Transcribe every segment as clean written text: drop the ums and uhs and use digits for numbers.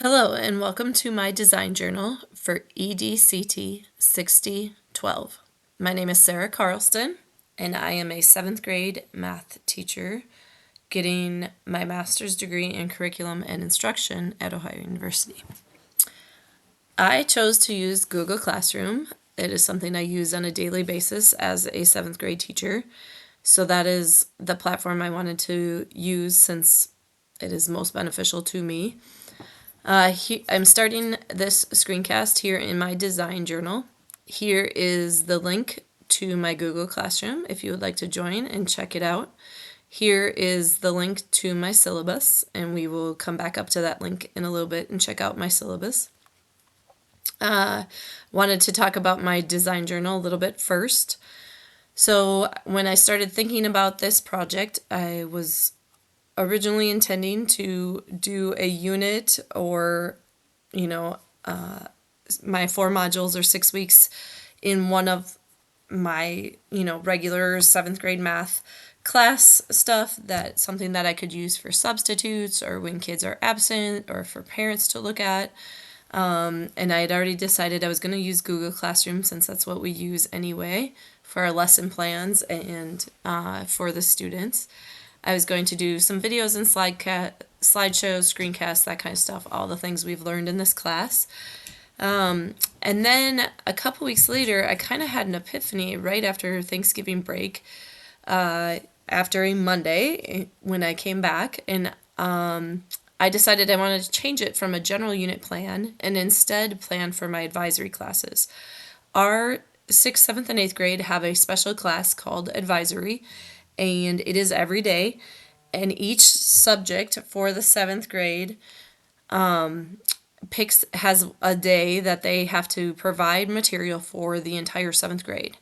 Hello and welcome to my design journal for EDCT 6012. My name is Sarah Carlston and I am a 7th grade math teacher getting my master's degree in curriculum and instruction at Ohio University. I chose to use Google Classroom. It is something I use on a daily basis as a 7th grade teacher. So that is the platform I wanted to use since it is most beneficial to me. I'm starting this screencast here in my design journal. Here is the link to my Google Classroom if you would like to join and check it out. Here is the link to my syllabus, and we will come back up to that link in a little bit and check out my syllabus. Wanted to talk about my design journal a little bit first. So when I started thinking about this project, I was originally intending to do a unit or, my 4 modules or 6 weeks in one of my, regular 7th grade math class stuff, something that I could use for substitutes or when kids are absent or for parents to look at. And I had already decided I was going to use Google Classroom since that's what we use anyway for our lesson plans and for the students. I was going to do some videos and slideshows, screencasts, that kind of stuff, all the things we've learned in this class. And then a couple weeks later, I kind of had an epiphany right after Thanksgiving break, after a Monday when I came back, and I decided I wanted to change it from a general unit plan and instead plan for my advisory classes. Our 6th, 7th, and 8th grade have a special class called advisory, and it is every day, and each subject for the 7th grade has a day that they have to provide material for the entire 7th grade.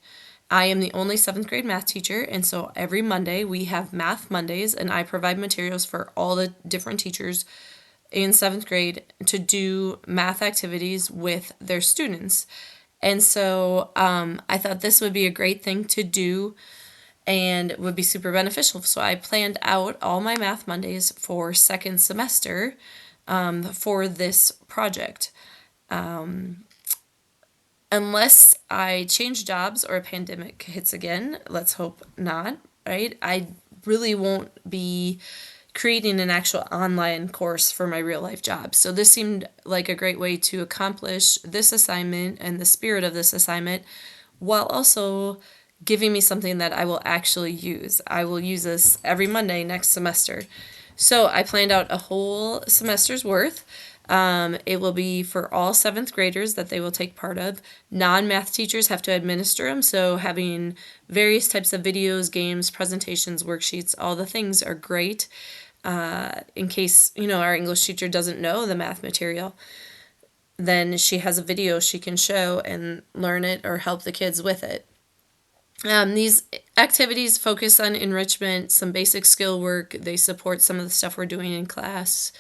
I am the only 7th grade math teacher, and so every Monday we have Math Mondays, and I provide materials for all the different teachers in 7th grade to do math activities with their students. And so I thought this would be a great thing to do and would be super beneficial. So I planned out all my Math Mondays for second semester for this project. Unless I change jobs or a pandemic hits again, let's hope not, right? I really won't be creating an actual online course for my real life job. So this seemed like a great way to accomplish this assignment and the spirit of this assignment while also giving me something that I will actually use. I will use this every Monday next semester. So I planned out a whole semester's worth. It will be for all 7th graders that they will take part of. Non-math teachers have to administer them, so having various types of videos, games, presentations, worksheets, all the things are great in case, our English teacher doesn't know the math material. Then she has a video she can show and learn it or help the kids with it. These activities focus on enrichment, some basic skill work. They support some of the stuff we're doing in class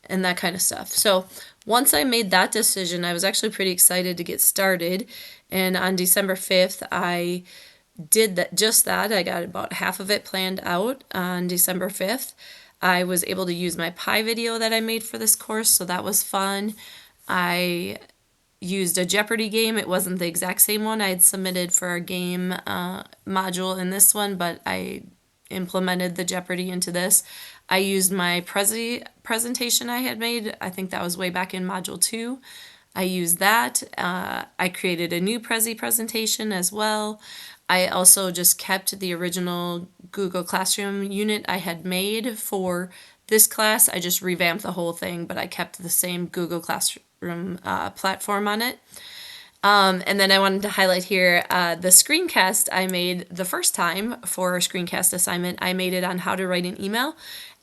and that kind of stuff. So once I made that decision, I was actually pretty excited to get started. And on December 5th, I did that. I got about half of it planned out on December 5th. I was able to use my pie video that I made for this course, so that was fun. I used a Jeopardy game. It wasn't the exact same one I had submitted for a game module in this one, but I implemented the Jeopardy into this. I used my presentation I had made. I think that was way back in Module 2. I used that. I created a new presentation as well. I also just kept the original Google Classroom unit I had made for this class. I just revamped the whole thing, but I kept the same Google Classroom platform on it. And then I wanted to highlight here the screencast I made the first time for our screencast assignment. I made it on how to write an email,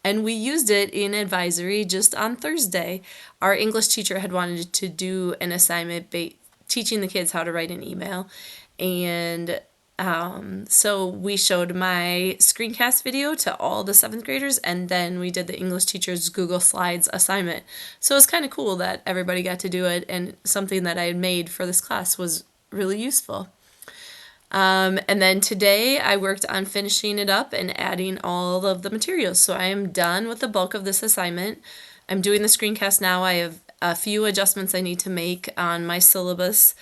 and we used it in advisory just on Thursday. Our English teacher had wanted to do an assignment teaching the kids how to write an email, and so we showed my screencast video to all the 7th graders, and then we did the English teacher's Google Slides assignment. So it's kind of cool that everybody got to do it, and something that I had made for this class was really useful. And then today I worked on finishing it up and adding all of the materials. So I am done with the bulk of this assignment. I'm doing the screencast now. I have a few adjustments I need to make on my syllabus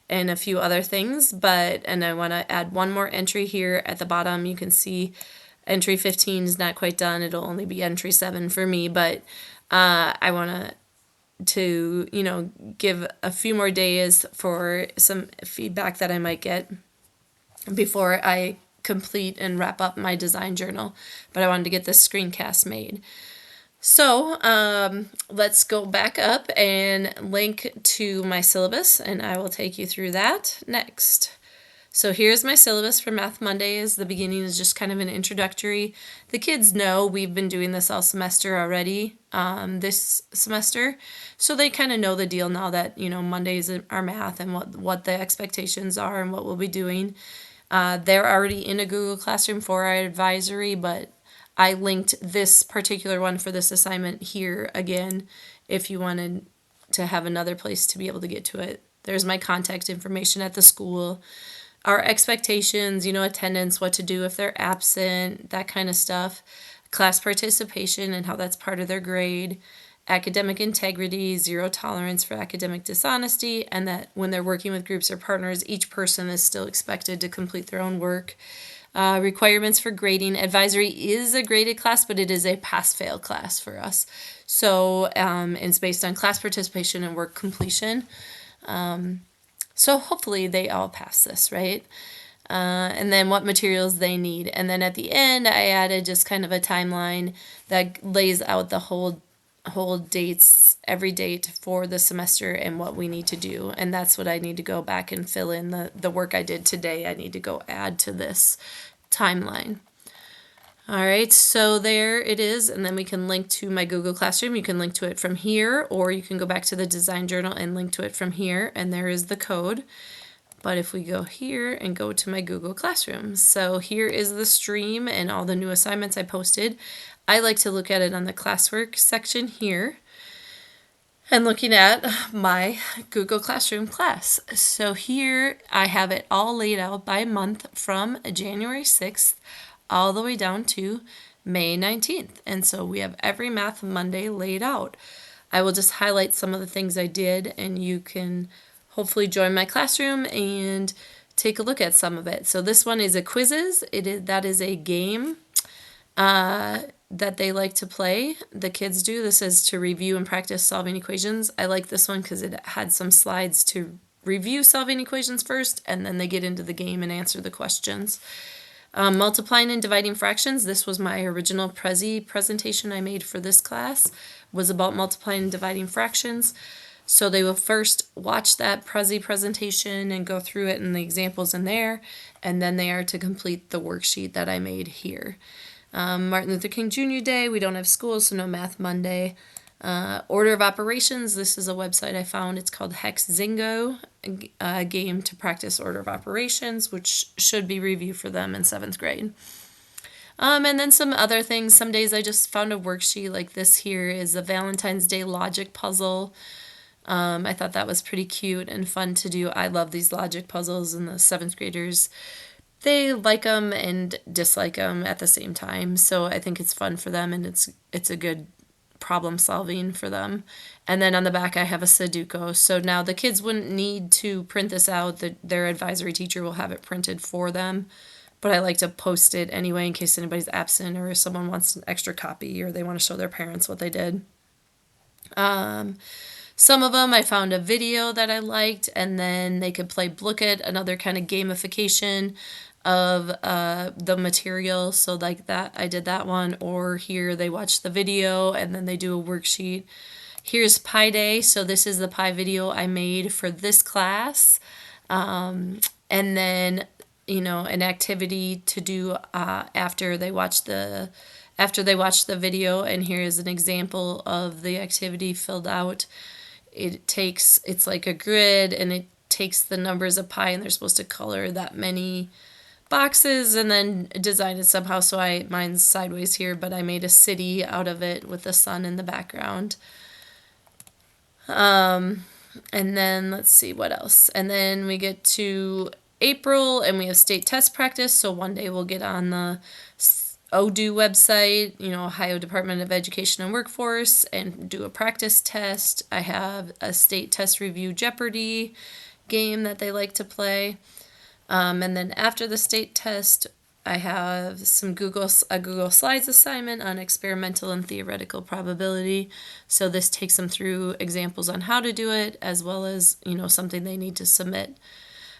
and a few other things, and I want to add one more entry here at the bottom. You can see entry 15 is not quite done. It'll only be entry 7 for me, but I want to give a few more days for some feedback that I might get before I complete and wrap up my design journal. But I wanted to get this screencast made. So let's go back up and link to my syllabus, and I will take you through that next. So here's my syllabus for Math Mondays. The beginning is just kind of an introductory. The kids know we've been doing this all semester already, this semester. So they kind of know the deal now that, Mondays are math and what the expectations are and what we'll be doing. They're already in a Google Classroom for our advisory, but I linked this particular one for this assignment here again if you wanted to have another place to be able to get to it. There's my contact information at the school. Our expectations, attendance, what to do if they're absent, that kind of stuff. Class participation and how that's part of their grade. Academic integrity, zero tolerance for academic dishonesty, and that when they're working with groups or partners, each person is still expected to complete their own work. Requirements for grading. Advisory is a graded class, but it is a pass-fail class for us. So it's based on class participation and work completion. So hopefully they all pass this, right? And then what materials they need. And then at the end, I added just kind of a timeline that lays out the whole dates, every date for the semester and what we need to do. And that's what I need to go back and fill in the work I did today. I need to go add to this timeline. All right, so there it is, and then we can link to my Google Classroom. You can link to it from here, or you can go back to the design journal and link to it from here, and there is the code. But if we go here and go to my Google Classroom, so here is the stream and all the new assignments I posted. I like to look at it on the classwork section here and looking at my Google Classroom class. So here I have it all laid out by month from January 6th all the way down to May 19th. And so we have every Math Monday laid out. I will just highlight some of the things I did, and you can hopefully join my classroom and take a look at some of it. So this one is a quizzes. That is a game that they like to play. The kids do. This is to review and practice solving equations. I like this one because it had some slides to review solving equations first, and then they get into the game and answer the questions. Multiplying and dividing fractions. This was my original Prezi presentation I made for this class, was about multiplying and dividing fractions. So they will first watch that Prezi presentation and go through it and the examples in there, and then they are to complete the worksheet that I made here. Martin Luther King Jr. Day, we don't have school, so no Math Monday. Order of operations, this is a website I found. It's called Hex Zingo, a game to practice order of operations, which should be review for them in 7th grade. And then some other things. Some days I just found a worksheet like this here is a Valentine's Day logic puzzle. I thought that was pretty cute and fun to do. I love these logic puzzles, and the 7th graders, they like them and dislike them at the same time. So I think it's fun for them, and it's a good problem solving for them. And then on the back I have a Sudoku. So now the kids wouldn't need to print this out. Their advisory teacher will have it printed for them. But I like to post it anyway in case anybody's absent or if someone wants an extra copy or they want to show their parents what they did. Some of them I found a video that I liked, and then they could play Book It, another kind of gamification of the material. So like that, I did that one. Or here they watch the video and then they do a worksheet. Here's Pi Day. So this is the Pi video I made for this class. And then, an activity to do after they watch the video. And here is an example of the activity filled out. It's like a grid, and it takes the numbers of pi, and they're supposed to color that many boxes and then design it somehow. So mine's sideways here, but I made a city out of it with the sun in the background. And then let's see what else. And then we get to April, and we have state test practice. So one day we'll get on the ODO website, Ohio Department of Education and Workforce, and do a practice test. I have a state test review Jeopardy game that they like to play. And then after the state test, I have a Google Slides assignment on experimental and theoretical probability. So this takes them through examples on how to do it, as well as, something they need to submit.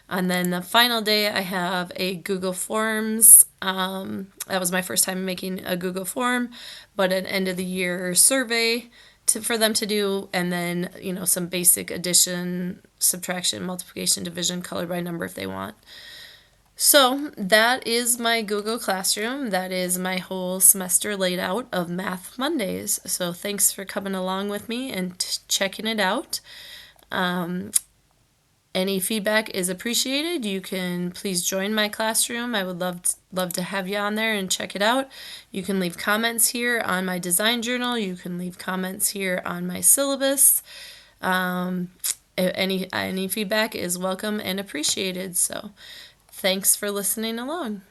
And then the final day, I have a Google Forms. That was my first time making a Google form, but an end of the year survey for them to do, and then some basic addition, subtraction, multiplication, division, color by number if they want. So that is my Google Classroom. That is my whole semester laid out of Math Mondays. So thanks for coming along with me and checking it out. Any feedback is appreciated. You can please join my classroom. I would love to have you on there and check it out. You can leave comments here on my design journal. You can leave comments here on my syllabus. Any feedback is welcome and appreciated. So thanks for listening along.